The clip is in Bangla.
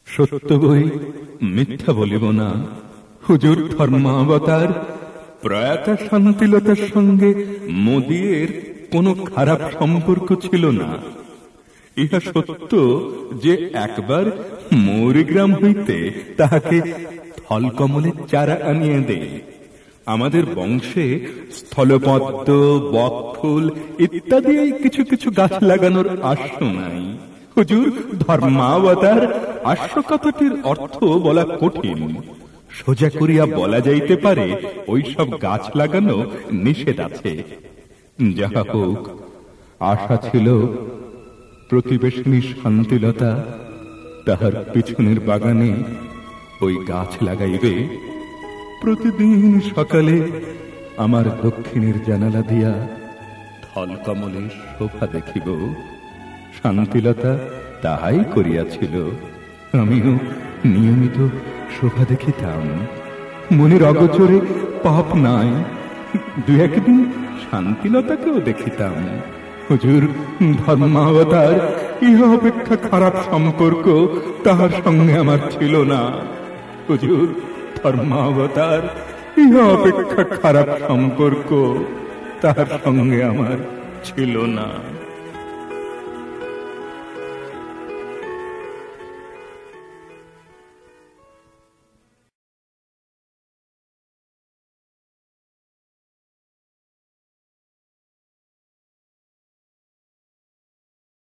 সত্য বই মিথ্যা বলিব না। হুজুর ধর্মাবতার প্রয়াতা শান্তিলতার সঙ্গে মোদির কোনো খারাপ সম্পর্ক ছিল না। ইহা সত্য যে একবার মৌরিগ্রাম হইতে তাহাকে থলকমলের চারা আনিয়ে দেয়। আমাদের বংশে স্থলপদ্ম, বকফুল ইত্যাদি কিছু কিছু গাছ লাগানোর আশ্য নাই। হুজুর ধর্মাবতার আশ্য কথাটির অর্থ বলা কঠিন। সোজা করিয়া বলা যাইতে পারে ওই সব গাছ লাগানো নিষেধ আছে। যাহা হোক, আশা ছিল প্রতিবেশিনী শান্তিলতা তাহার পিছনের বাগানে ওই গাছ লাগাইবে। প্রতিদিন সকালে আমার দক্ষিণের জানালা দিয়া থলকমলের শোভা দেখিব। শান্তিলতা তাহাই করিয়াছিল। আমিও নিয়মিত শোভা দেখিতাম। মনের অগোচরে পাপ নাই। দু একদিন শান্তিলতাকেও দেখিতাম। হুজুর ধর্মাবতার ইহা অপেক্ষা খারাপ সম্পর্ক তাহার সঙ্গে আমার ছিল না। হুজুর ধর্মাবতার ইহা অপেক্ষা খারাপ সম্পর্ক তাহার সঙ্গে আমার ছিল না।